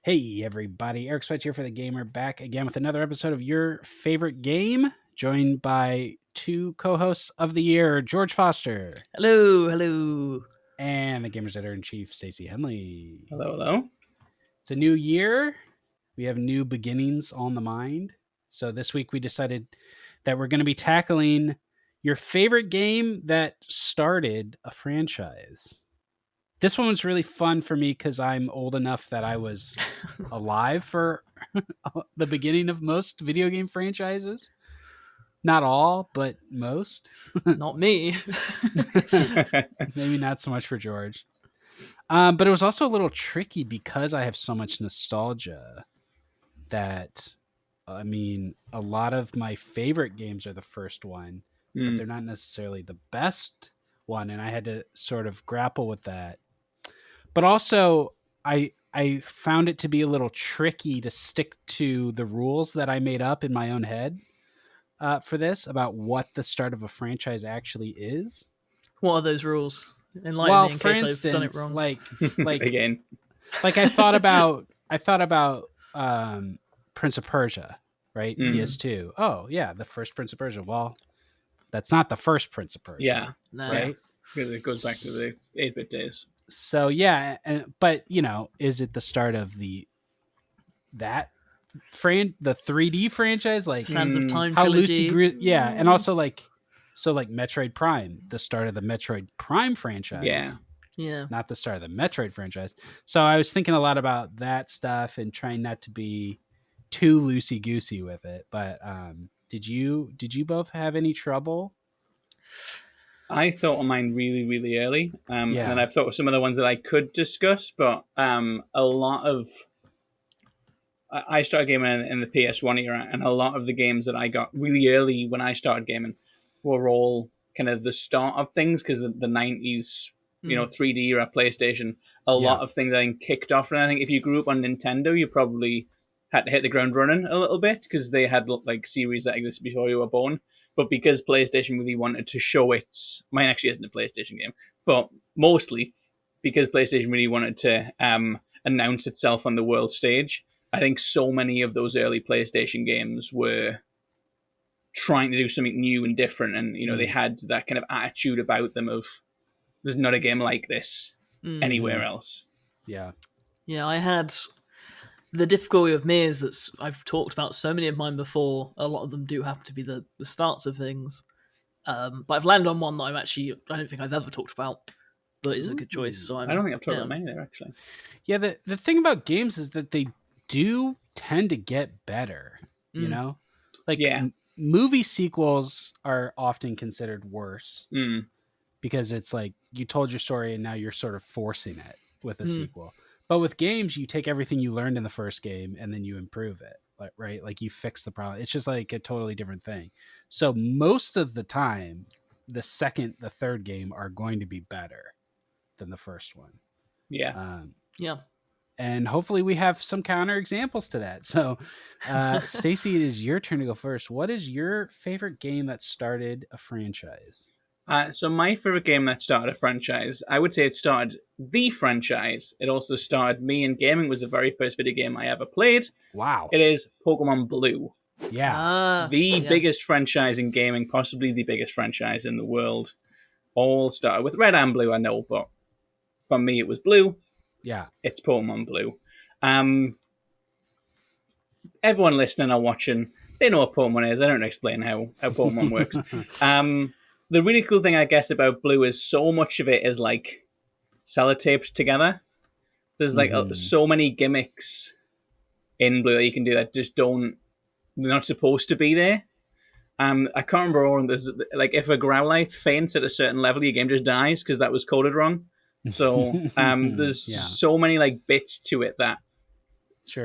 Hey everybody, Eric Switzer here for The Gamer, back again with another episode of Your Favorite Game, joined by two co-hosts of the year, George Foster. Hello. And the Gamer's Editor-in-Chief Stacey Henley. Hello. It's a new year. We have new beginnings on the mind. So this week we decided that we're going to be tackling your favorite game that started a franchise. This one was really fun for me because I'm old enough that I was alive for the beginning of most video game franchises. Not all, but most. Not me. Maybe not so much for George. But it was also a little tricky because I have so much nostalgia that, I mean, a lot of my favorite games are the first one, but they're not necessarily the best one. And I had to sort of grapple with that. But also, I found it to be a little tricky to stick to the rules that I made up in my own head for this about what the start of a franchise actually is. What are those rules? Enlighten me in case I've done it wrong. Like Again, like I thought about Prince of Persia, right? PS2. Oh yeah, the first Prince of Persia. Well, that's not the first Prince of Persia. Yeah, No. Right. because it goes back to the 8-bit days. So yeah, but you know, is it the start of the 3D franchise, like Sands of Time how trilogy? yeah, and also like Metroid Prime, the start of the Metroid Prime franchise, Yeah. not the start of the Metroid franchise. So I was thinking a lot about that stuff and trying not to be too loosey goosey with it. But did you both have any trouble? I thought of mine really, really early, and then I've thought of some of the ones that I could discuss, but a lot of I started gaming in the PS1 era, and a lot of the games that I got really early when I started gaming were all kind of the start of things, because the 90s, 3D era PlayStation, a lot of things I think kicked off. And I think if you grew up on Nintendo, you probably had to hit the ground running a little bit, because they had like series that existed before you were born. But because PlayStation really wanted to show mine actually isn't a PlayStation game, but mostly because PlayStation really wanted to announce itself on the world stage, I think so many of those early PlayStation games were trying to do something new and different, and they had that kind of attitude about them of there's not a game like this anywhere else. Yeah, I had the difficulty of me is that I've talked about so many of mine before. A lot of them do happen to be the starts of things, but I've landed on one that I don't think I've ever talked about, but it's a good choice. So I don't think I've talked about many there, actually. Yeah, the thing about games is that they do tend to get better, movie sequels are often considered worse because it's like you told your story and now you're sort of forcing it with a sequel. But with games, you take everything you learned in the first game and then you improve it, right? Like you fix the problem. It's just like a totally different thing. So most of the time, the second, the third game are going to be better than the first one. Yeah. And hopefully we have some counter examples to that. So, Stacey, it is your turn to go first. What is your favorite game that started a franchise? So my favorite game that started a franchise, I would say it started the franchise. It also started me in gaming. It was the very first video game I ever played. Wow. It is Pokemon Blue. Yeah. Biggest franchise in gaming, possibly the biggest franchise in the world. All started with Red and Blue, I know, but for me it was Blue. Yeah. It's Pokemon Blue. Everyone listening or watching, they know what Pokemon is. I don't explain how Pokemon works. The really cool thing, I guess, about Blue is so much of it is like sellotaped together. There's like so many gimmicks in Blue that you can do that just they're not supposed to be there. I can't remember all. There's like if a Growlithe faints at a certain level, your game just dies because that was coded wrong. So there's so many like bits to it that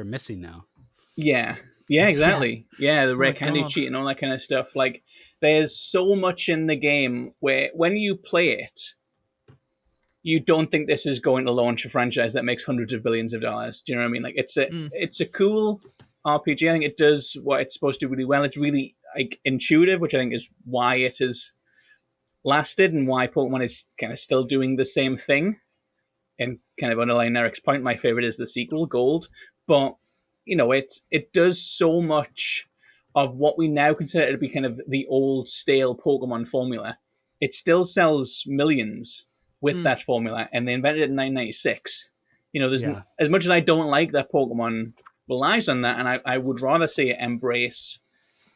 missing now. Yeah, exactly. Yeah, the rare candy cheat and all that kind of stuff. Like, there's so much in the game where when you play it, you don't think this is going to launch a franchise that makes hundreds of billions of dollars. Do you know what I mean? Like, it's a cool RPG. I think it does what it's supposed to do really well. It's really like intuitive, which I think is why it has lasted and why Pokemon is kind of still doing the same thing. And kind of underlying Eric's point, my favorite is the sequel, Gold. but it does so much of what we now consider to be kind of the old stale Pokemon formula. It still sells millions with that formula, and they invented it in 1996. There's as much as I don't like that Pokemon relies on that, and I would rather see it embrace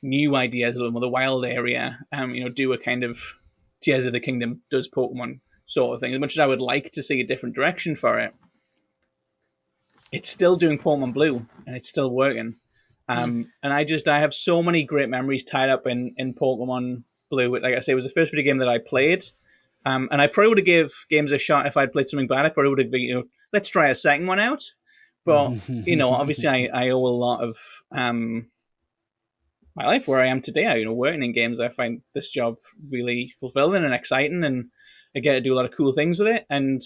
new ideas a little more, the wild area, do a kind of Tears of the Kingdom does Pokemon sort of thing. As much as I would like to see a different direction for it, it's still doing Pokemon Blue, and it's still working. And I have so many great memories tied up in Pokemon Blue. Like I say, it was the first video game that I played. And I probably would have gave games a shot if I'd played something bad. I probably would have been, let's try a second one out. But, obviously I owe a lot of my life where I am today. Working in games, I find this job really fulfilling and exciting, and I get to do a lot of cool things with it. And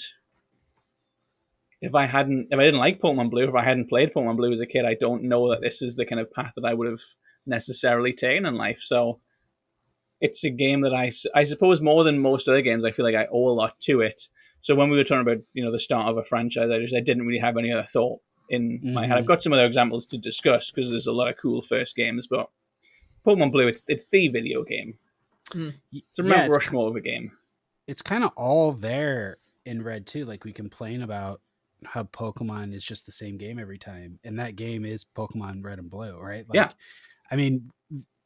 if I didn't like Pokemon Blue, if I hadn't played Pokemon Blue as a kid, I don't know that this is the kind of path that I would have necessarily taken in life. So it's a game that I suppose more than most other games, I feel like I owe a lot to it. So when we were talking about, the start of a franchise, I didn't really have any other thought in my head. I've got some other examples to discuss because there's a lot of cool first games, but Pokemon Blue, it's the video game. It's a Mount Rushmore of a game. It's kind of all there in Red too. Like, we complain about how Pokemon is just the same game every time, and that game is Pokemon Red and Blue, right? Like, I mean,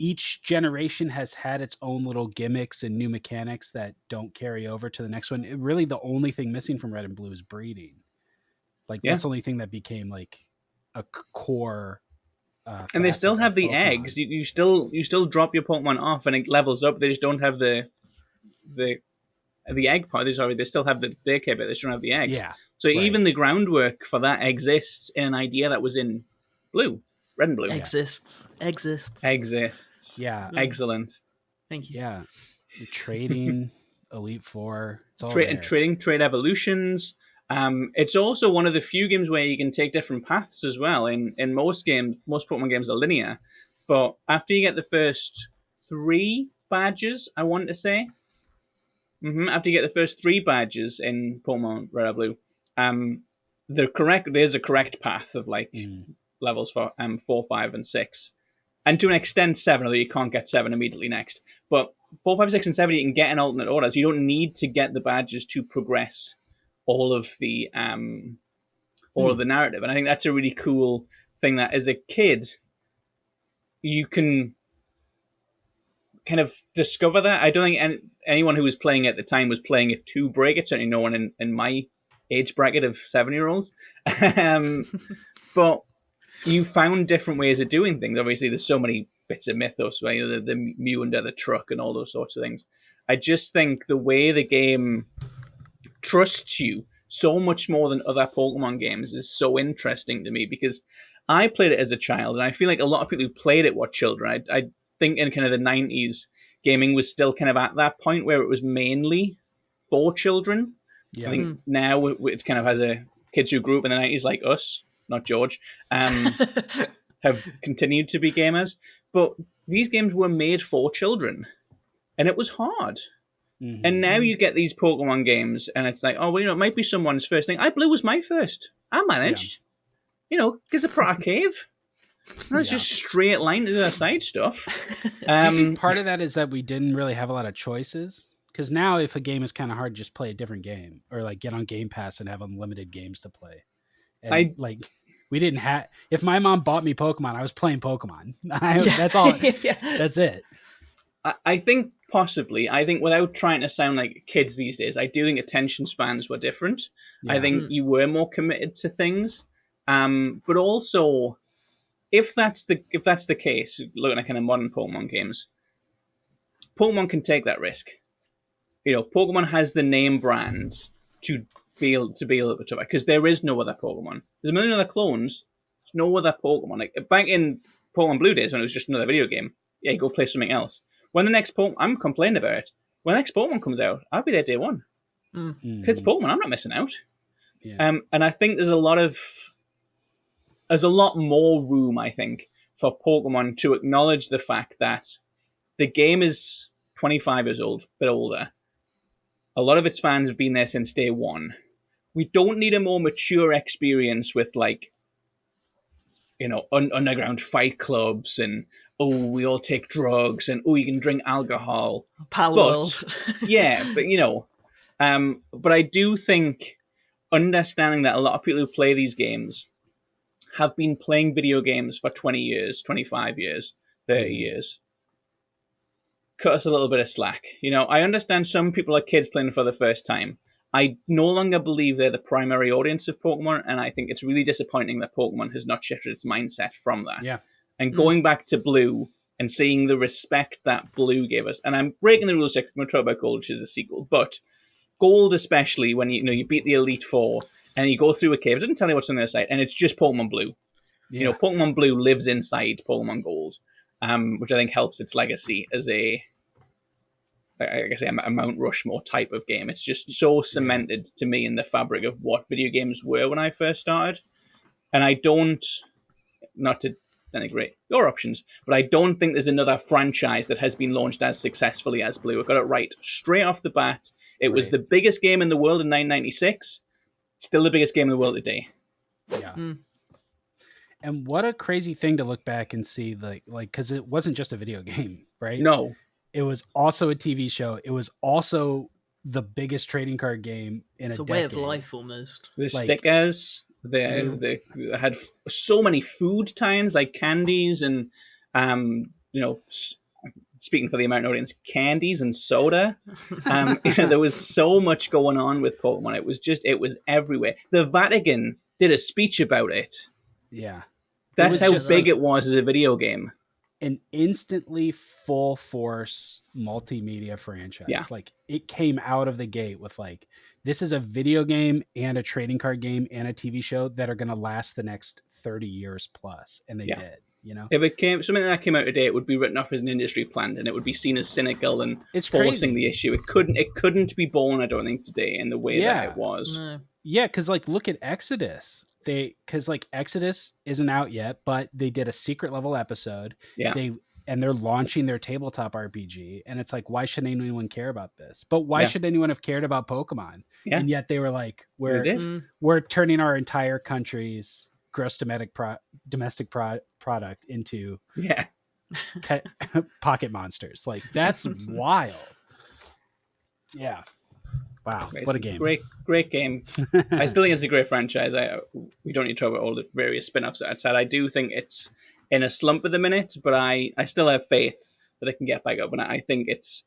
each generation has had its own little gimmicks and new mechanics that don't carry over to the next one. Really, the only thing missing from Red and Blue is breeding. Like, that's the only thing that became like a core. And they still have the Pokemon. Eggs. You still drop your Pokemon off and it levels up. They just don't have the egg part. They still have the daycare bit. They just don't have the eggs. Yeah. So even the groundwork for that exists in an idea that was in Blue, Red and Blue. Exists. Yeah. Excellent. Thank you. Yeah. The trading, Elite Four. It's all trade evolutions. It's also one of the few games where you can take different paths as well. In most games, most Pokemon games are linear, but after you get the first 3 badges, I want to say, after you get the first 3 badges in Pokemon Red or Blue, there's a correct path of levels for 4, 5, and 6, and to an extent 7, although you can't get 7 immediately next. But 4, 5, 6, and 7 you can get in alternate orders. You don't need to get the badges to progress all of the narrative, and I think that's a really cool thing. That as a kid, you can kind of discover that. I don't think anyone who was playing at the time was playing it to break it. Certainly, no one in my age bracket of 7-year-olds. But you found different ways of doing things. Obviously, there's so many bits of mythos, right? The Mew under the truck and all those sorts of things. I just think the way the game trusts you so much more than other Pokemon games is so interesting to me, because I played it as a child, and I feel like a lot of people who played it were children. I think in kind of the 90s, gaming was still kind of at that point where it was mainly for children. Yeah. I think now it kind of has a kids who grew up in the 90s, like us, not George, have continued to be gamers. But these games were made for children, and it was hard. Mm-hmm. And now you get these Pokemon games, and it's like, oh, well, it might be someone's first thing. Blue was my first. I managed. Because I brought a cave. It's just straight line to the side stuff. Part of that is that we didn't really have a lot of choices. Because now, if a game is kind of hard, just play a different game, or like get on Game Pass and have unlimited games to play. And we didn't have. If my mom bought me Pokemon, I was playing Pokemon. That's all. That's it. I think possibly. I think without trying to sound like kids these days, I do think attention spans were different. Yeah. I think you were more committed to things. But also, if that's the case, looking at kind of modern Pokemon games, Pokemon can take that risk. Pokemon has the name brands to be a little bit tougher, because there is no other Pokemon. There's a million other clones. There's no other Pokemon. Like back in Pokemon Blue days when it was just another video game, go play something else. When the next Pokemon, I'm complaining about it. When the next Pokemon comes out, I'll be there day one. Because it's Pokemon, I'm not missing out. Yeah. And I think there's a lot more room, I think, for Pokemon to acknowledge the fact that the game is 25 years old, a bit older. A lot of its fans have been there since day one. We don't need a more mature experience with, like, underground fight clubs and we all take drugs and you can drink alcohol. World. Yeah, but I do think understanding that a lot of people who play these games have been playing video games for 20 years, 25 years, 30 years. Cut us a little bit of slack. I understand some people are kids playing for the first time. I no longer believe they're the primary audience of Pokemon, and I think it's really disappointing that Pokemon has not shifted its mindset from that. Yeah. And going back to Blue and seeing the respect that Blue gave us, and I'm breaking the rules, I'm going to talk about Gold, which is a sequel, but Gold especially, when you beat the Elite Four, and you go through a cave, it doesn't tell you what's on the other side, and it's just Pokemon Blue. Yeah. Pokemon Blue lives inside Pokemon Gold, which I think helps its legacy as a Mount Rushmore type of game. It's just so cemented to me in the fabric of what video games were when I first started. And I don't, not to denigrate your options, but I don't think there's another franchise that has been launched as successfully as Blue. I got it right straight off the bat. It was the biggest game in the world in 1996. Still the biggest game in the world today. Yeah. And what a crazy thing to look back and see, like, because it wasn't just a video game, right? No. It was also a TV show. It was also the biggest trading card game in a decade. It's a way of life, almost. The stickers, they had so many food tie-ins, like candies and, speaking for the American audience, candies and soda. There was so much going on with Pokemon. It was everywhere. The Vatican did a speech about it. Yeah. That's how big it was as a video game. An instantly full force multimedia franchise. Yeah. Like, it came out of the gate with this is a video game and a trading card game and a TV show that are going to last the next 30 years plus. And they did, If it came, something that came out today, it would be written off as an industry plant and it would be seen as cynical and forcing the issue. It couldn't be born, I don't think, today in the way that it was. No. Yeah. Cause look at Exodus. Exodus isn't out yet, but they did a secret level episode. Yeah. They're launching their tabletop RPG. And it's why should anyone care about this? But why should anyone have cared about Pokemon? Yeah. And yet they were we're turning our entire country's gross domestic product into pocket monsters. That's wild. Yeah. Wow, what a game. Great game. I still think it's a great franchise. We don't need to talk about all the various spin-offs outside. I do think it's in a slump at the minute, but I still have faith that it can get back up. And I think it's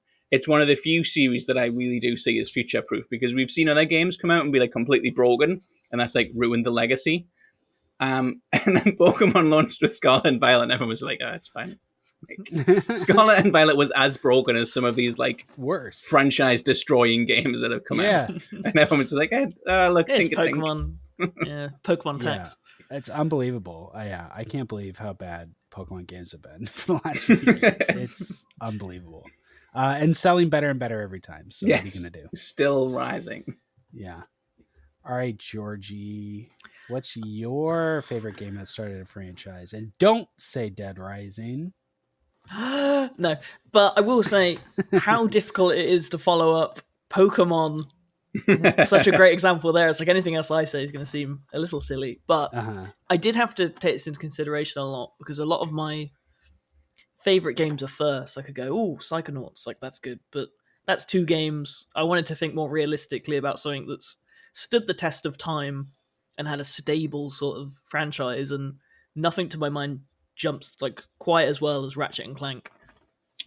one of the few series that I really do see as future-proof, because we've seen other games come out and be completely broken, and that's ruined the legacy. And then Pokemon launched with Scarlet and Violet, and everyone was like, oh, it's fine. Scarlet and Violet was as broken as some of these worse franchise destroying games that have come out, and everyone was just look, it's Pokemon. Pokemon tax. It's unbelievable. I can't believe how bad Pokemon games have been for the last few years. It's unbelievable, and selling better and better every time. So what are you gonna do? Still rising. Yeah. All right, Georgie, what's your favorite game that started a franchise? And don't say Dead Rising. No, but I will say how difficult it is to follow up Pokemon. Such a great example there. It's anything else I say is going to seem a little silly, but I did have to take this into consideration a lot, because a lot of my favorite games are first. I could go, Psychonauts, that's good, but that's two games. I wanted to think more realistically about something that's stood the test of time and had a stable sort of franchise, and nothing to my mind jumps quite as well as Ratchet and Clank.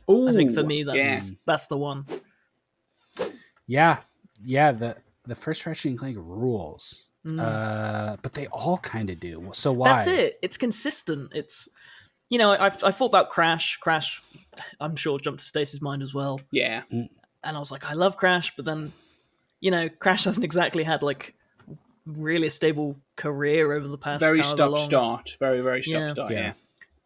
Ooh, I think for me that's the one. Yeah, the first Ratchet and Clank rules, but they all kind of do. So why? That's it. It's consistent. It's I thought about Crash. Crash, I'm sure jumped to Stacey's mind as well. Yeah, and I was I love Crash, but then Crash hasn't exactly had really a stable career over the past very stop start, very stop start. Yeah.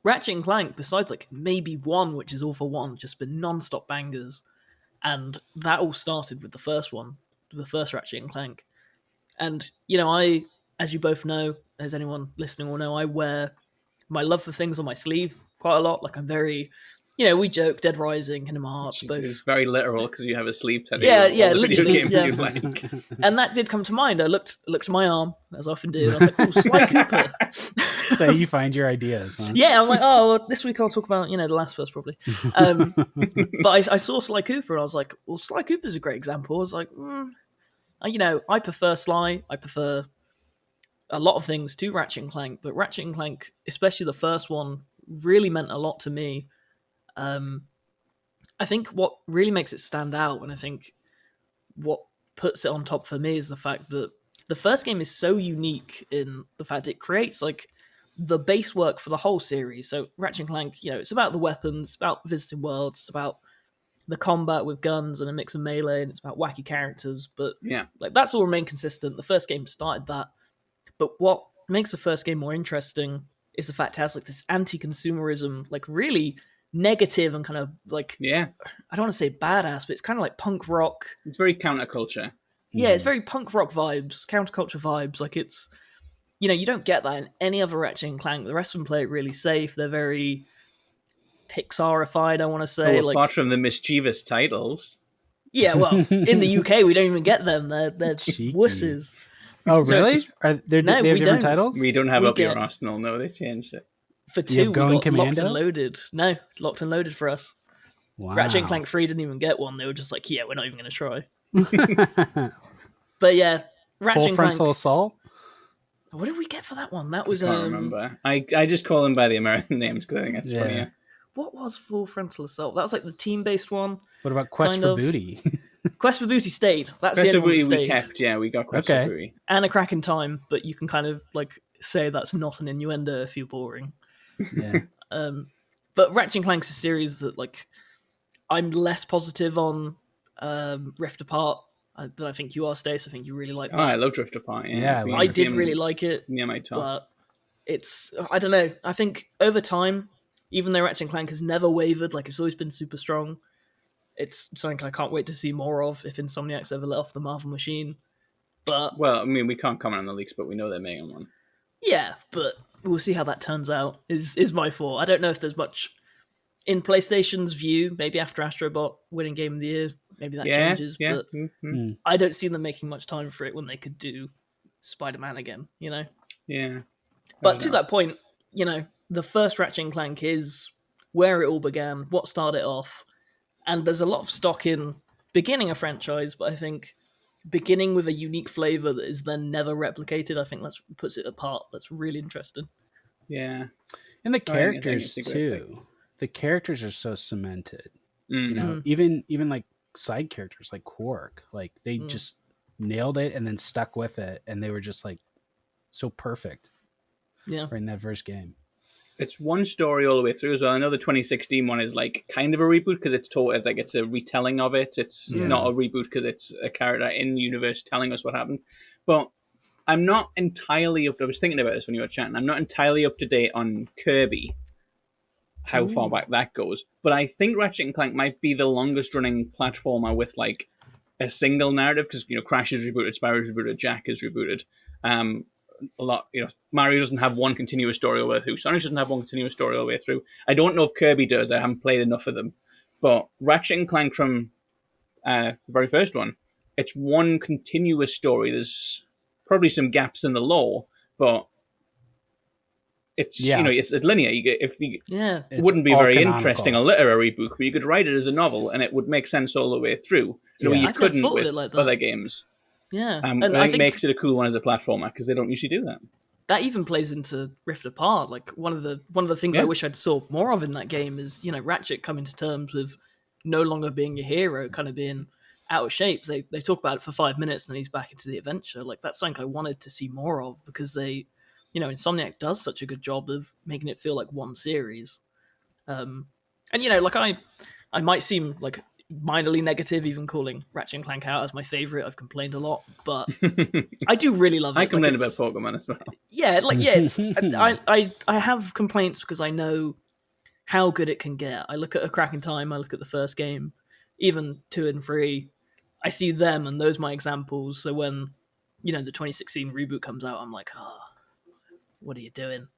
Ratchet and Clank, besides maybe one, which is all for one, just been non-stop bangers, and that all started with the first one, the first Ratchet and Clank. And I, as you both know, as anyone listening will know, I wear my love for things on my sleeve quite a lot. I'm very, we joke, Dead Rising, Kingdom Hearts, both. It's very literal because you have a sleeve tattoo. Yeah, literally. Video games you like. And that did come to mind. I looked at my arm, as I often do, and I was Sly Cooper. So you find your ideas, huh? Yeah, I'm like, oh, well, this week I'll talk about, The Last of Us, probably. But I saw Sly Cooper, and I was like, well, Sly Cooper's a great example. I was like, I prefer Sly. I prefer a lot of things to Ratchet and Clank, but Ratchet and Clank, especially the first one, really meant a lot to me. I think what really makes it stand out, and I think what puts it on top for me, is the fact that the first game is so unique in the fact it creates like the base work for the whole series. So Ratchet and Clank, it's about the weapons, it's about visiting worlds, it's about the combat with guns and a mix of melee, and it's about wacky characters. But like that's all remained consistent. The first game started that. But what makes the first game more interesting is the fact it has like this anti-consumerism, like really negative and kind of like, I don't want to say badass, but it's kind of like punk rock. It's very counterculture. Yeah, it's very punk rock vibes, counterculture vibes. Like it's, you don't get that in any other Ratchet and Clank. The rest of them play it really safe. They're very Pixarified, I want to say. Oh, apart from the mischievous titles. Yeah, well, in the UK, we don't even get them. They're wusses. Oh, really? So they have different titles? We don't have Up Your Arsenal. No, they changed it. For 2, we got Locked and Loaded. No, Locked and Loaded for us. Wow. Ratchet and Clank 3 didn't even get one. They were just like, we're not even going to try. But yeah, Ratchet Full and Frontal Clank. Assault? What did we get for that one? That was I can't remember. I just call them by the American names because I think it's funnier. What was Full Frontal Assault? That was like the team-based one. What about Quest for Booty? Quest for Booty stayed. That's Quest the for only one Booty we kept. we kept. Yeah, we got Quest for Booty. And A Crack in Time, but you can kind of like say that's not an innuendo if you're boring. Yeah. But Ratchet and Clank's a series that like I'm less positive on Rift Apart than I think you are, Stace. I think you really like that. Oh, I love Rift Apart. Yeah, I did really like it. Yeah, my top. But it's, I don't know. I think over time, even though Ratchet and Clank has never wavered, like it's always been super strong, it's something I can't wait to see more of if Insomniac's ever let off the Marvel machine. But well, I mean, we can't comment on the leaks, but we know they're making one. Yeah, but we'll see how that turns out, is my thought. I don't know if there's much in PlayStation's view, maybe after Astrobot winning Game of the Year, maybe that changes, but I don't see them making much time for it when they could do Spider-Man again, Yeah. But to that point, the first Ratchet and Clank is where it all began, what started it off, and there's a lot of stock in beginning a franchise, but I think beginning with a unique flavor that is then never replicated, I think that puts it apart. That's really interesting. Yeah. And the characters too. The characters are so cemented. Mm-hmm. Even like side characters like Quark, like they just nailed it and then stuck with it, and they were just like so perfect. Yeah. Right in that first game. It's one story all the way through as well. I know the 2016 one is like kind of a reboot because it's told like it's a retelling of it. It's not a reboot because it's a character in the universe telling us what happened. But I'm not entirely I was thinking about this when you were chatting. I'm not entirely up to date on Kirby, how far back that goes. But I think Ratchet and Clank might be the longest running platformer with like a single narrative because Crash is rebooted, Spyro is rebooted, Jack is rebooted. A lot, Mario doesn't have one continuous story all the way through. Sonic doesn't have one continuous story all the way through. I don't know if Kirby does. I haven't played enough of them. But Ratchet and Clank from the very first one, it's one continuous story. There's probably some gaps in the lore, but it's it's linear. It wouldn't be very interesting a literary book, but you could write it as a novel, and it would make sense all the way through. You couldn't with other games. Yeah, and I think makes it a cool one as a platformer because they don't usually do that. That even plays into Rift Apart. Like one of the things I wish I'd saw more of in that game is Ratchet coming to terms with no longer being a hero, kind of being out of shape. They talk about it for 5 minutes and then he's back into the adventure. Like that's something I wanted to see more of because they, Insomniac does such a good job of making it feel like one series. And like I might seem like minorly negative, even calling Ratchet and Clank out as my favorite. I've complained a lot, but I do really love it. I complain about Pokemon as well. Yeah, it's I have complaints because I know how good it can get. I look at A Crack in Time, I look at the first game, even 2 and 3. I see them, and those are my examples. So when the 2016 reboot comes out, I'm like, what are you doing?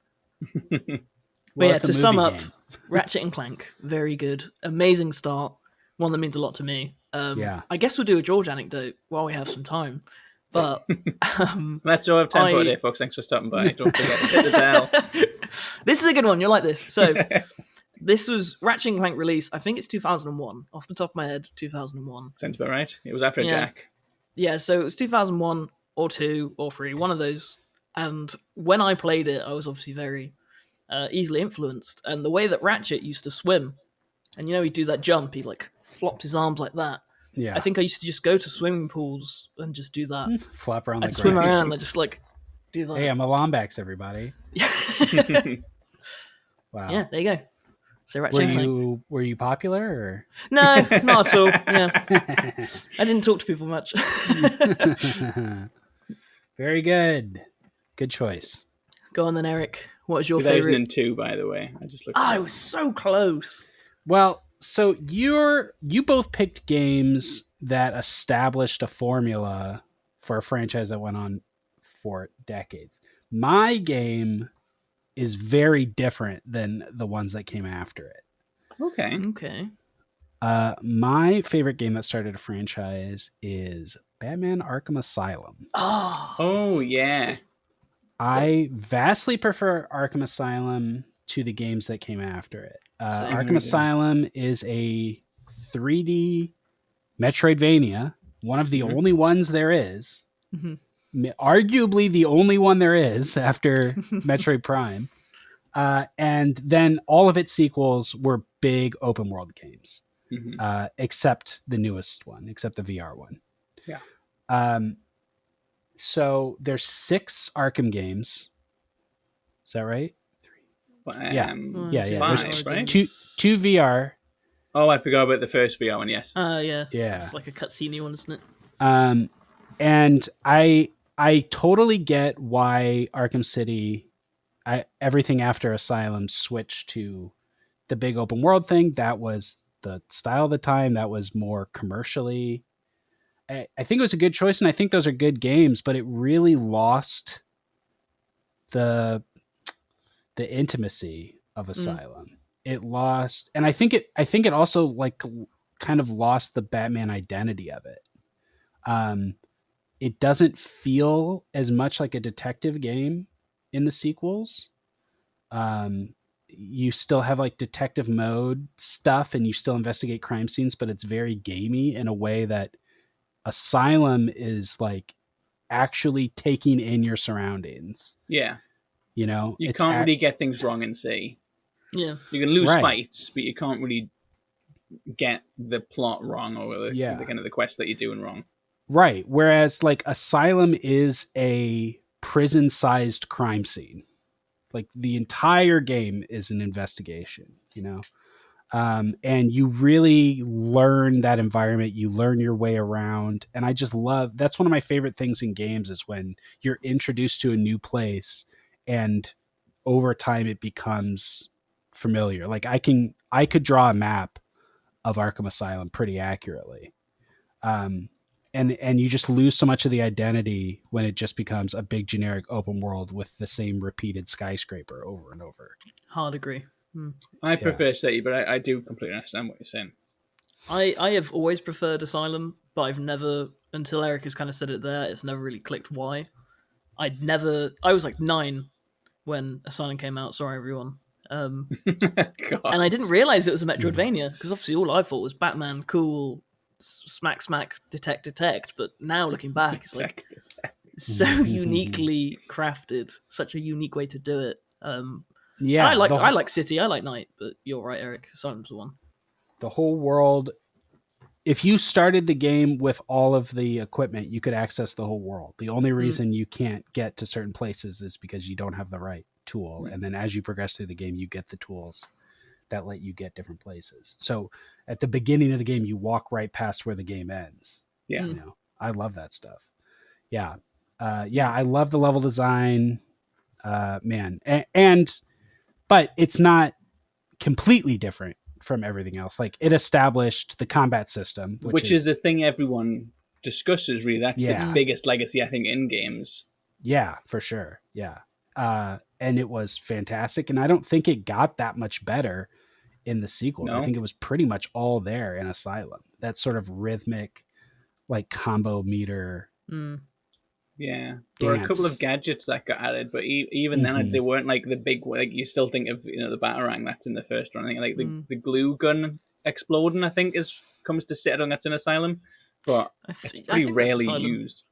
But to sum up, Ratchet and Clank, very good, amazing start. One that means a lot to me. I guess we'll do a George anecdote while we have some time. But that's all I have time for today, folks. Thanks for stopping by. Don't forget to hit the bell. This is a good one. You'll like this. So this was Ratchet and Clank release. I think it's 2001. Off the top of my head, 2001. Sounds about right. It was after Jack. Yeah, so it was 2001 or 2 or 3, one of those. And when I played it, I was obviously very easily influenced. And the way that Ratchet used to swim, and he'd do that jump, he like flopped his arms like that. Yeah. I think I used to just go to swimming pools and just do that. Flop around. I'd swim around and just like do that. Hey, I'm a Lombax, everybody. Wow. Yeah, there you go. So Ratchet and Clank. Were you popular? Or? No, not at all. Yeah, I didn't talk to people much. Very good. Good choice. Go on then, Eric. What was your favorite? 2002, by the way. I just looked. I was so close. Well, so you both picked games that established a formula for a franchise that went on for decades. My game is very different than the ones that came after it. Okay. My favorite game that started a franchise is Batman Arkham Asylum. Oh yeah. I vastly prefer Arkham Asylum to the games that came after it. Arkham Asylum is a 3D Metroidvania, one of the only ones there is. Arguably the only one there is after Metroid Prime. And then all of its sequels were big open world games, except the newest one, except the VR one. Yeah. So there's 6 Arkham games. Is that right? 3. Yeah. There's 5, right? Two VR. Oh, I forgot about the first VR one. Yes. Yeah. Yeah. It's like a cutscene one, isn't it? And I totally get why Arkham City, everything after Asylum switched to the big open world thing. That was the style of the time. That was more commercially. I think it was a good choice, and I think those are good games, but it really lost the intimacy of Asylum. It lost, and I think it also like kind of lost the Batman identity of it. It doesn't feel as much like a detective game in the sequels. You still have like detective mode stuff, and you still investigate crime scenes, but it's very gamey in a way that Asylum is like actually taking in your surroundings. Yeah. You can't really get things wrong and see. Yeah. You can lose fights, but you can't really get the plot wrong or the kind of the quest that you're doing wrong. Right. Whereas like Asylum is a prison-sized crime scene. Like the entire game is an investigation, and you really learn that environment. You learn your way around. And I just love, that's one of my favorite things in games is when you're introduced to a new place and over time it becomes familiar. Like I could draw a map of Arkham Asylum pretty accurately. And you just lose so much of the identity when it just becomes a big generic open world with the same repeated skyscraper over and over. Hard agree. I prefer City, but I do completely understand what you're saying. I have always preferred Asylum, but I've never, until Eric has kind of said it there, it's never really clicked why. I was like 9 when Asylum came out, sorry everyone. And I didn't realize it was a Metroidvania, because obviously all I thought was Batman, cool, smack, detect, but now looking back, it's like so uniquely crafted, such a unique way to do it. I like City, I like Night, but you're right, Eric, Asylum's the one. The whole world, if you started the game with all of the equipment, you could access the whole world. The only reason you can't get to certain places is because you don't have the right tool. And then as you progress through the game, you get the tools that let you get different places. So at the beginning of the game, you walk right past where the game ends. Yeah. I love that stuff. Yeah. I love the level design, man. But it's not completely different from everything else. Like it established the combat system, which is the thing everyone discusses really. That's its biggest legacy, I think, in games. Yeah, for sure. Yeah. And it was fantastic. And I don't think it got that much better in the sequels. I think it was pretty much all there in Asylum. That sort of rhythmic, like combo meter Yeah, there were a couple of gadgets that got added, but even then they weren't like the big. Like you still think of the batarang that's in the first one. I think like the glue gun exploding. I think comes to sit. I don't think that's in Asylum, but it's pretty rarely used.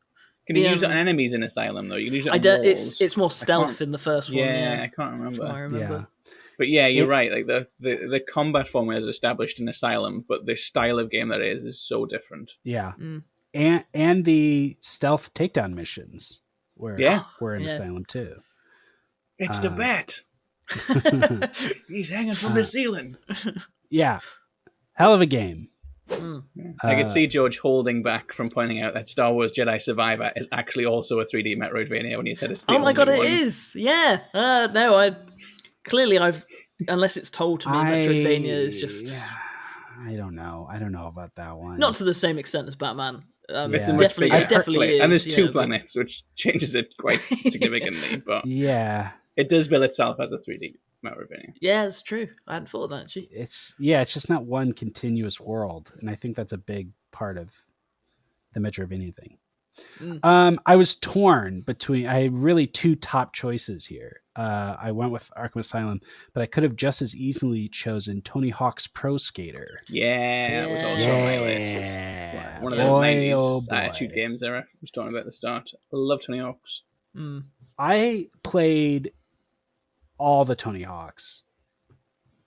Can you use it on enemies in Asylum though? You can use it on walls. It's more stealth in the first one. Yeah, I can't remember. I remember. Yeah. But yeah, you're right. Like the combat formula is established in Asylum, but the style of game that it is so different. Yeah. And the stealth takedown missions were in Asylum too. It's the bat. He's hanging from the ceiling. Yeah. Hell of a game. I could see George holding back from pointing out that Star Wars Jedi Survivor is actually also a 3D Metroidvania when you said it's the Oh my god, it is! Yeah. No, I've unless it's told to me, Metroidvania is just... Yeah, I don't know about that one. Not to the same extent as Batman. It's definitely is. And there's two planets, which changes it quite significantly. But yeah, it does bill itself as a 3D Metroidvania. Yeah, it's true. I hadn't thought of that, actually. It's just not one continuous world. And I think that's a big part of the Metroidvania thing. I was torn between. I had really two top choices here. I went with Arkham Asylum, but I could have just as easily chosen Tony Hawk's Pro Skater. Yeah, that was also on my list. One of the 90s Attitude games there I was talking about at the start. I love Tony Hawk's. I played all the Tony Hawks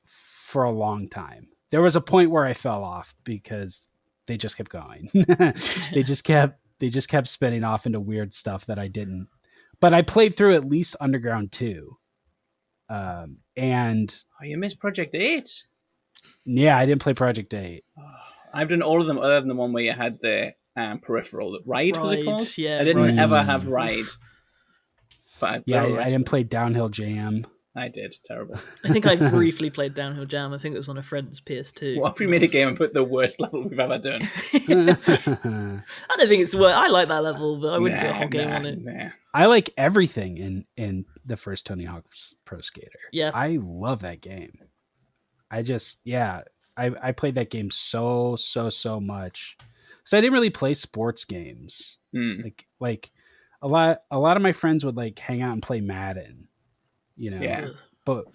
for a long time. There was a point where I fell off because they just kept going. They just kept spinning off into weird stuff that I didn't. But I played through at least Underground 2. And you missed Project 8? Yeah, I didn't play Project 8. I've done all of them other than the one where you had the peripheral. Ride, was it called? Yeah, I didn't ever have Ride. But I didn't play Downhill Jam. I did. Terrible. I think I briefly played Downhill Jam. I think it was on a friend's PS2. What if we made a game and put the worst level we've ever done? I don't think it's worth. I like that level, but I wouldn't do a whole game on it. I like everything in the first Tony Hawk's Pro Skater. Yeah. I love that game. I played that game so much. So I didn't really play sports games. Like a lot of my friends would like hang out and play Madden. Yeah. But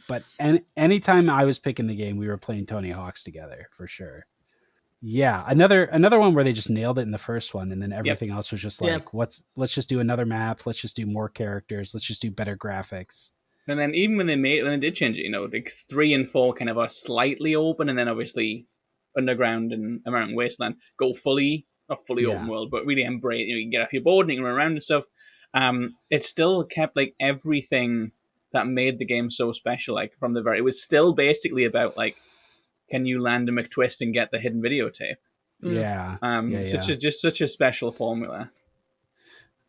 anytime I was picking the game, we were playing Tony Hawk's together for sure. Yeah, another one where they just nailed it in the first one, and then everything else was just like, let's just do another map, let's just do more characters, let's just do better graphics. And then even when they did change it, like 3 and 4 kind of are slightly open, and then obviously Underground and American Wasteland go not fully open world, but really embrace. You can get off your board and you can run around and stuff. It still kept like everything that made the game so special. Like from the it was still basically about like, can you land a McTwist and get the hidden videotape? Yeah. Such a special formula.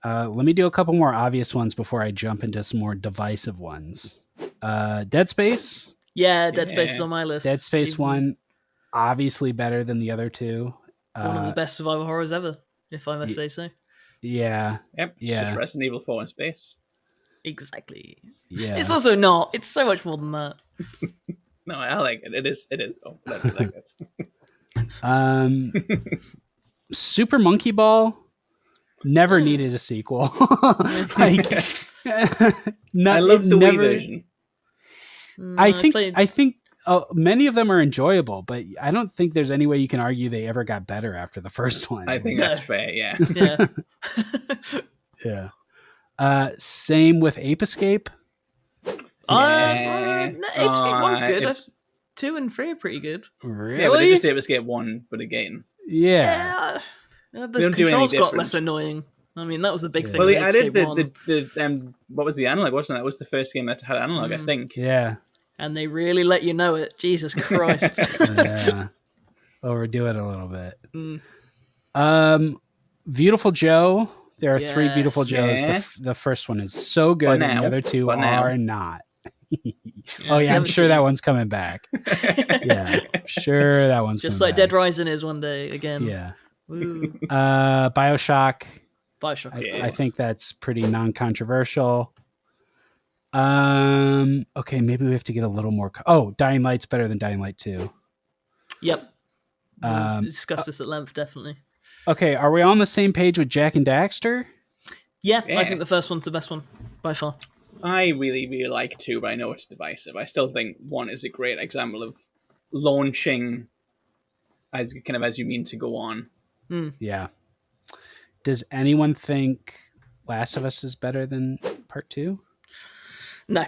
Let me do a couple more obvious ones before I jump into some more divisive ones. Dead Space. Yeah, Dead Space is on my list. Dead Space 1, obviously better than the other two. One of the best survival horrors ever, if I must say so. Yeah. Yep. It's just Resident Evil 4 in space. Exactly. Yeah. It's also not. It's so much more than that. No, I like it. It is though. I like it. Super Monkey Ball never needed a sequel. I love the Wii version. I think many of them are enjoyable, but I don't think there's any way you can argue they ever got better after the first one. I think that's fair. Yeah. Yeah. Yeah. Same with Ape Escape. Ape Escape 1's good. 2 and 3 are pretty good. Really? Yeah, but they just Ape Escape 1, but again. Yeah. The controls got less annoying. I mean, that was the big thing. Well, they added the what was the analog, wasn't that? That was the first game that had analog, I think. Yeah. And they really let you know it. Jesus Christ. Yeah. Overdo it a little bit. Beautiful Joe. There are 3 Beautiful Joes. Yeah. The first one is so good, and the other 2 are not. I'm sure that one's coming back. Yeah, sure that one's just coming like back. Dead Rising is one day again. Yeah. Woo. Bioshock. I think that's pretty non-controversial. Okay, maybe we have to get a little more. Dying Light's better than Dying Light 2. Yep. We'll discuss this at length, definitely. Okay, are we on the same page with Jack and Daxter? Yeah, I think the first one's the best one by far. I really, really like 2, but I know it's divisive. I still think 1 is a great example of launching as you mean to go on. Yeah. Does anyone think Last of Us is better than Part 2? No.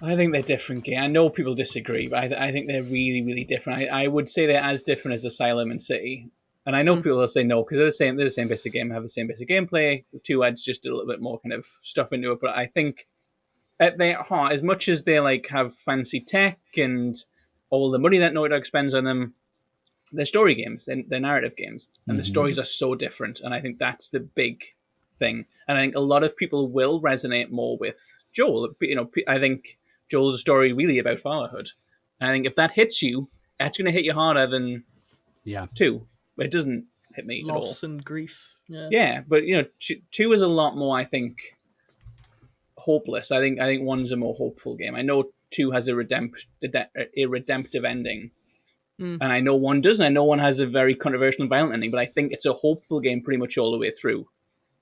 I think they're different games. I know people disagree, but I think they're really, really different. I would say they're as different as Asylum and City. And I know people will say no, because they're the same basic game, have the same basic gameplay. 2 adds just a little bit more kind of stuff into it. But I think at their heart, as much as they like have fancy tech and all the money that Naughty Dog spends on them, they're story games, they're narrative games, and the stories are so different. And I think that's the big thing. And I think a lot of people will resonate more with Joel. I think Joel's a story really about fatherhood. And I think if that hits you, that's going to hit you harder than 2. It doesn't hit me at all. Loss and grief. Yeah, but 2 is a lot more, I think, hopeless. I think 1's a more hopeful game. I know 2 has a redemptive ending, and I know 1 doesn't. I know 1 has a very controversial and violent ending, but I think it's a hopeful game pretty much all the way through.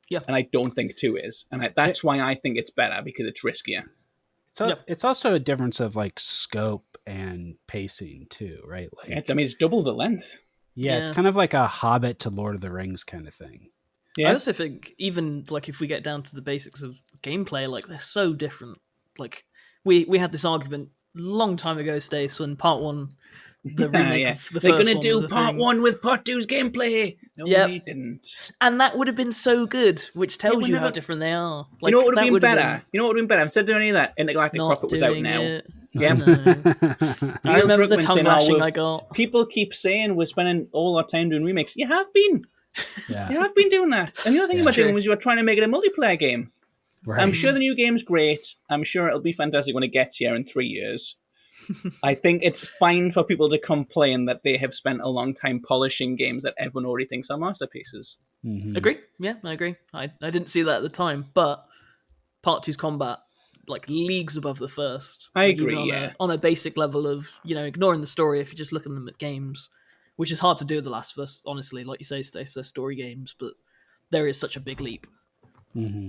Yeah, and I don't think 2 is, and that's why I think it's better, because it's riskier. It's also a difference of like scope and pacing too, right? Like, it's double the length. Yeah, it's kind of like a Hobbit to Lord of the Rings kind of thing. Yeah. I also think even like if we get down to the basics of gameplay, like they're so different. Like we had this argument a long time ago, Stace, when Part 1, the remake of the they're first going to one do Part 1 with Part 2's gameplay. No, they didn't. And that would have been so good, which tells you how different they are. Like, you know what would have been better? You know what would have been better? I've said any of that. Intergalactic Prophet was out now. It. Yeah. No. I remember the tongue lashing I got. People keep saying we're spending all our time doing remakes. You have been. Yeah. You have been doing that. And the other thing you were doing was you were trying to make it a multiplayer game. Right. I'm sure the new game's great. I'm sure it'll be fantastic when it gets here in 3 years. I think it's fine for people to complain that they have spent a long time polishing games that everyone already thinks are masterpieces. Agree. Yeah, I agree. I didn't see that at the time, but Part 2's combat, like, leagues above the first. I like, agree, on a basic level of, ignoring the story if you're just looking at them at games, which is hard to do with The Last of Us, honestly. Like you say, Stace, they're story games, but there is such a big leap.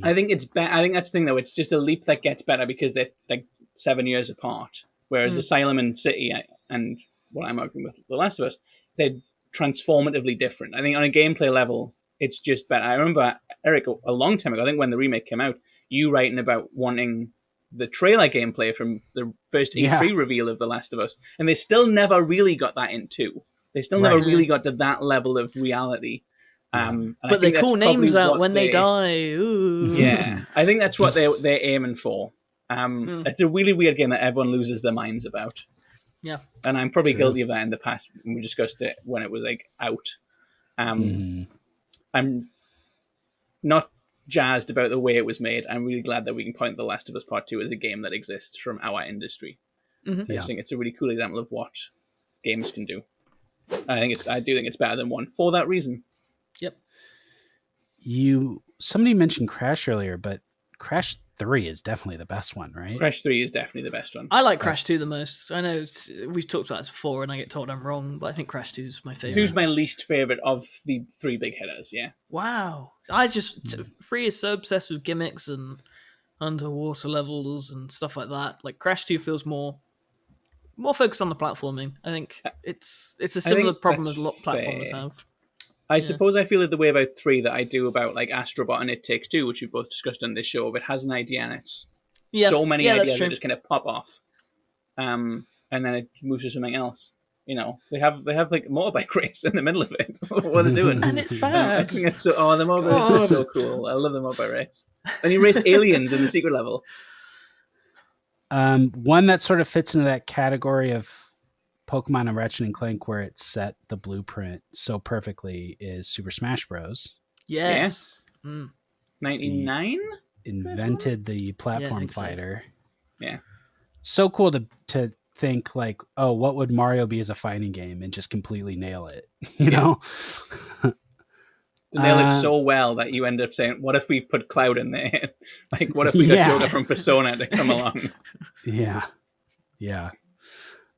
I think it's I think that's the thing, though. It's just a leap that gets better because they're like 7 years apart. Whereas Asylum and City and what I'm arguing with The Last of Us, they're transformatively different. I think on a gameplay level, it's just better. I remember, Eric, a long time ago, I think when the remake came out, you writing about wanting the trailer gameplay from the first E3 reveal of The Last of Us. And they still never really got that in 2. They still never really got to that level of reality. But they call names out when they die. Ooh. Yeah, I think that's what they're aiming for. It's a really weird game that everyone loses their minds about. Yeah, and I'm probably guilty of that in the past when we discussed it when it was like out. I'm not jazzed about the way it was made. I'm really glad that we can point The Last of Us Part 2 as a game that exists from our industry. I just think it's a really cool example of what games can do. I do think it's better than 1 for that reason. Yep. Somebody mentioned Crash earlier, but Crash 3 is definitely the best one, right? Crash 3 is definitely the best one. I like Crash 2 the most. I know we've talked about this before and I get told I'm wrong, but I think Crash 2 is my favorite. 2's my least favorite of the 3 big hitters, yeah. Wow. 3 is so obsessed with gimmicks and underwater levels and stuff like that. Like Crash 2 feels more focused on the platforming. I think it's a similar problem as a lot of platformers have. I suppose I feel it the way about 3 that I do about like Astrobot and It Takes Two, which we've both discussed on this show. If it has an idea and it's so many ideas that just kind of pop off, and then it moves to something else. They have like motorbike race in the middle of it. What they're doing, and it's bad. I think it's the motorbike race is so cool. I love the motorbike race. And you race aliens in the secret level. One that sort of fits into that category of Pokemon and Ratchet and Clank, where it set the blueprint so perfectly, is Super Smash Bros. Yes. 99? Invented the platform fighter. So. Yeah. So cool to think like, oh, what would Mario be as a fighting game, and just completely nail it, you know? To nail it so well that you end up saying, what if we put Cloud in there? Like, what if we got Joker from Persona to come along? Yeah.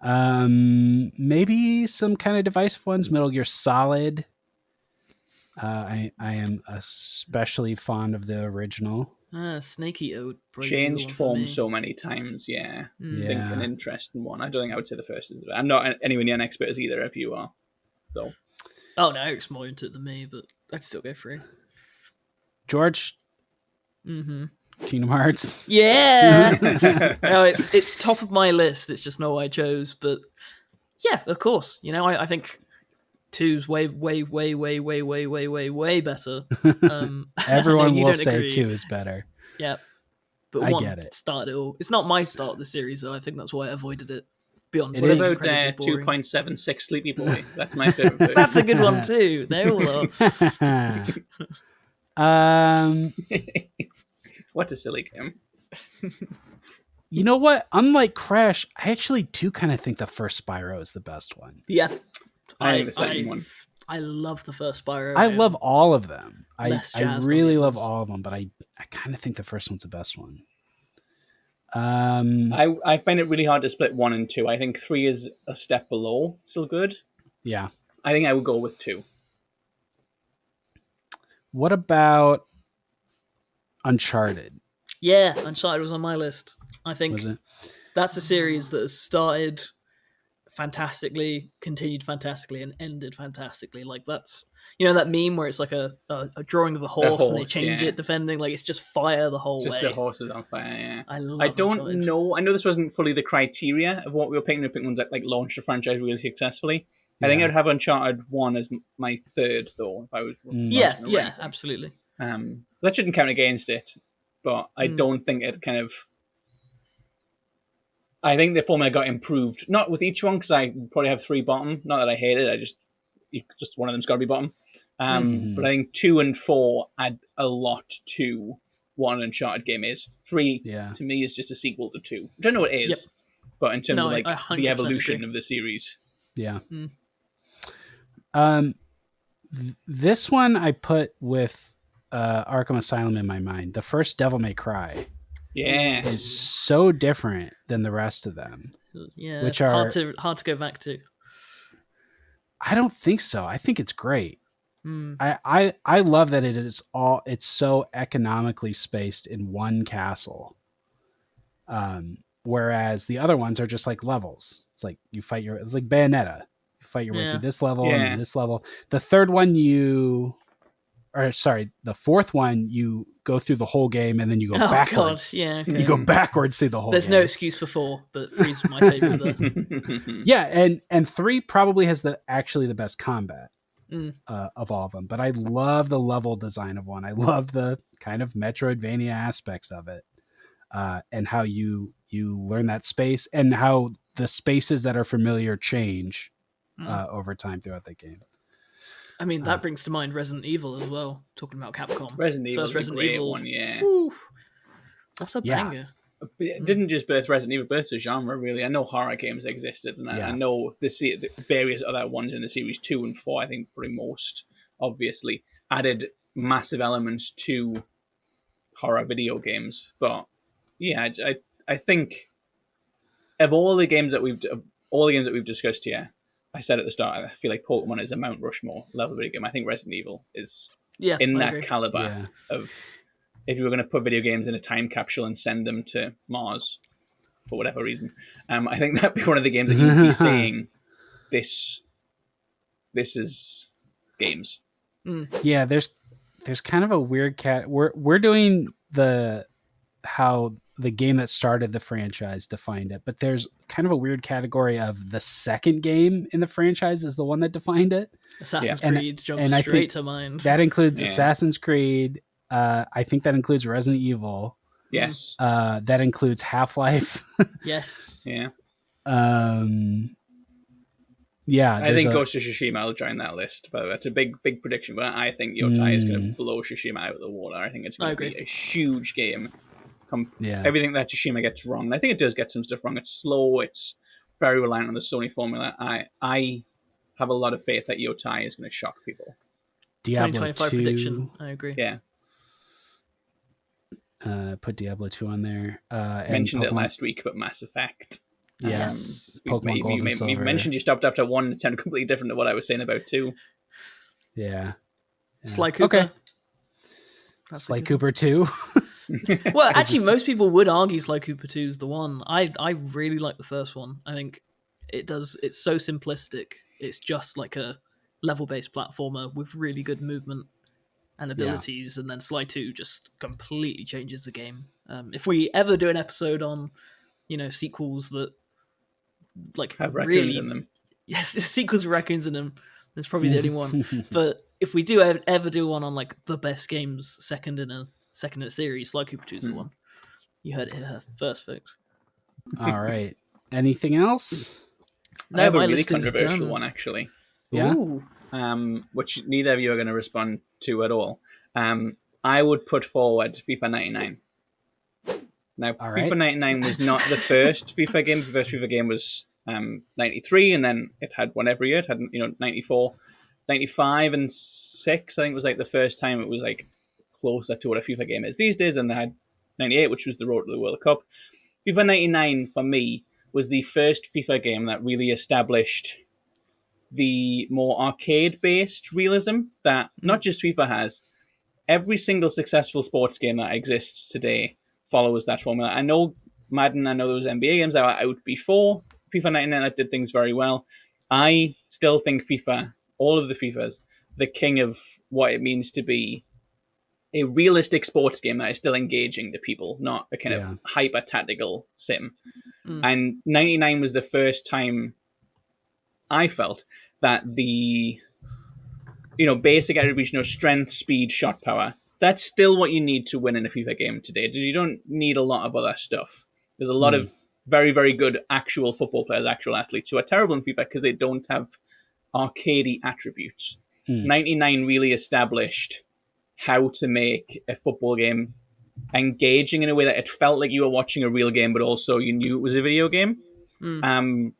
Maybe some kind of divisive ones. Metal Gear Solid. I am especially fond of the original. Snake Eater would probably Changed be the one form for me. so many times, yeah. Mm. I think an interesting one. I don't think I would say the first is. I'm not anywhere near an expert as either of you are, though. Oh no, Eric's more into it than me, but I'd still go for it. George, Kingdom Hearts. Yeah, no, it's top of my list. It's just not what I chose, but yeah, of course. You know, I think 2's way better. Everyone you will don't say agree. 2 is better. Yeah, but I 1 get it. started it all. It's not my start of the series, though. I think that's why I avoided it. Beyond It What is about incredibly boring. 2.76 Sleepy Boy? That's my favorite version. That's a good one too. They all are. What a silly game. You know what? Unlike Crash, I actually do kind of think the first Spyro is the best one. Yeah, I think the second one. I love the first Spyro. I love all of them. I Less jazzed on really the love others. all of them, but I kind of think the first one's the best one. I find it really hard to split 1 and 2. I think 3 is a step below, still good. Yeah. I think I would go with 2. What about Uncharted? Yeah, Uncharted was on my list. I think Was it? that's a series that has started fantastically, continued fantastically, and ended fantastically. Like that's that meme where it's like a drawing of a horse and they change it depending. Like it's just fire the whole way. Just the horses on fire. Yeah. I don't Uncharted. know. I know this wasn't fully the criteria of what we were picking. We were picking ones that like launched the franchise really successly. I think I'd have Uncharted 1 as my third, though. If I was yeah, absolutely. That shouldn't count against it, but I don't think it kind of. I think the formula got improved, not with each one, because I probably have 3 bottom. Not that I hate it, just one of them's got to be bottom. But I think 2 and 4 add a lot to what an Uncharted game is. 3 to me is just a sequel to 2. I don't know what it is, but in terms of like the evolution of the series, yeah. This one I put with Arkham Asylum in my mind. The first Devil May Cry. Yes. Is so different than the rest of them. Yeah, which are hard to go back to. I don't think so. I think it's great. I love that it's so economically spaced in one castle. Whereas the other ones are just like levels. It's like it's like Bayonetta. You fight your way through this level and this level. The third one the fourth one you go through the whole game and then you go backwards. God. Yeah, okay. You go backwards through the whole There's game. no excuse for 4, but 3's my favorite there. Yeah, and 3 probably has actually the best combat of all of them. But I love the level design of 1. I love the kind of Metroidvania aspects of it, and how you learn that space and how the spaces that are familiar change over time throughout the game. I mean, that brings to mind Resident Evil as well. Talking about Capcom, Resident Evil, Resident Evil one, yeah. That's a banger. It didn't just birth Resident Evil, birthed a genre, really. I know horror games existed, and I know the various other ones in the series 2 and 4. I think probably most obviously added massive elements to horror video games. But yeah, I think of all the games that we've discussed here. I said at the start, I feel like Pokemon is a Mount Rushmore level video game. I think Resident Evil is in that caliber of if you were going to put video games in a time capsule and send them to Mars for whatever reason. I think that'd be one of the games that you'd be saying, this is games. Yeah, there's kind of a weird we're doing how the game that started the franchise defined it, but there's kind of a weird category of the second game in the franchise is the one that defined it. Assassin's Creed jumps straight to mind. That includes Assassin's Creed. I think that includes Resident Evil. Yes. That includes Half-Life. Yes. Yeah. Yeah. I think Ghost of Tsushima will join that list, but that's a big prediction. But I think Yotai is going to blow Tsushima out of the water. I think it's going to be a huge game. Everything that Tsushima gets wrong. I think it does get some stuff wrong. It's slow. It's very reliant on the Sony formula. I have a lot of faith that Yotai is going to shock people. Diablo 2025 2. prediction. I agree. Yeah. Put Diablo 2 on there. Mentioned it last week, but Mass Effect. Yes. Pokemon Gold and Silver. You mentioned you stopped after 1 and it sounded completely different to what I was saying about 2. Yeah. Sly Cooper. Okay. Sly Cooper 2. Well, actually, most people would argue Sly Cooper 2 is the one. I really like the first one. I think it's so simplistic. It's just like a level-based platformer with really good movement and abilities, and then Sly 2 just completely changes the game. If we ever do an episode on, sequels that like have raccoons really in them. Yes, sequels with raccoons in them. That's probably the only one. But if we do ever do one on like the best games second in a series, Sly Cooper 2 is the one. You heard it here first, folks. All right. Anything else? I have a really controversial one, actually. Yeah. Ooh. Which neither of you are going to respond to at all. I would put forward FIFA 99. Now, FIFA 99 was not the first FIFA game. The first FIFA game was 93, and then it had one every year. It had 94, 95, and 6. I think was like the first time it was like closer to what a FIFA game is these days. And they had 98, which was the road to the World Cup. FIFA 99 for me was the first FIFA game that really established the more arcade-based realism that not just FIFA has. Every single successful sports game that exists today follows that formula. I know Madden, I know those NBA games that were out before FIFA 99 that did things very well. I still think FIFA, all of the FIFAs, the king of what it means to be a realistic sports game that is still engaging to people, not a kind of hyper-tactical sim. And 99 was the first time I felt that the basic attribution of strength, speed, shot power, that's still what you need to win in a FIFA game today. You don't need a lot of other stuff. There's a lot of very, very good actual football players, actual athletes who are terrible in FIFA because they don't have arcadey attributes. 99 really established how to make a football game engaging in a way that it felt like you were watching a real game, but also you knew it was a video game. And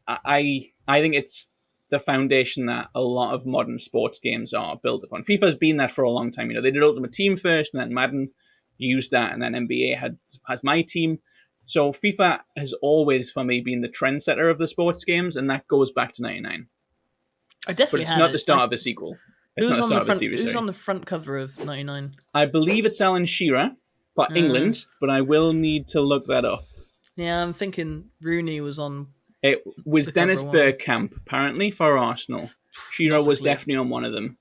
I think it's the foundation that a lot of modern sports games are built upon. FIFA's been that for a long time. They did Ultimate Team first, and then Madden used that, and then NBA has My Team. So FIFA has always, for me, been the trendsetter of the sports games, and that goes back to 99. I definitely But it's not the start of a sequel. It's not the start of a series. Who's on the front cover of 99? I believe it's Alan Shearer for England, but I will need to look that up. Yeah, I'm thinking Rooney was on. It was Dennis Bergkamp, apparently, for Arsenal. Shearer was definitely on one of them.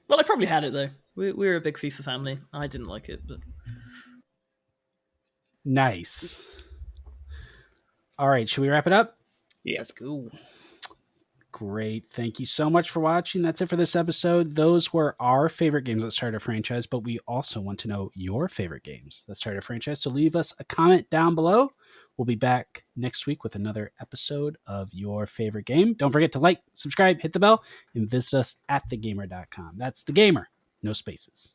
Well, I probably had it, though. We're a big FIFA family. I didn't like it, but... Nice. All right, should we wrap it up? Yeah. Let's go. Great. Thank you so much for watching. That's it for this episode. Those were our favorite games that started a franchise, but we also want to know your favorite games that started a franchise. So leave us a comment down below. We'll be back next week with another episode of Your Favorite Game. Don't forget to like, subscribe, hit the bell, and visit us at thegamer.com. That's The Gamer, no spaces.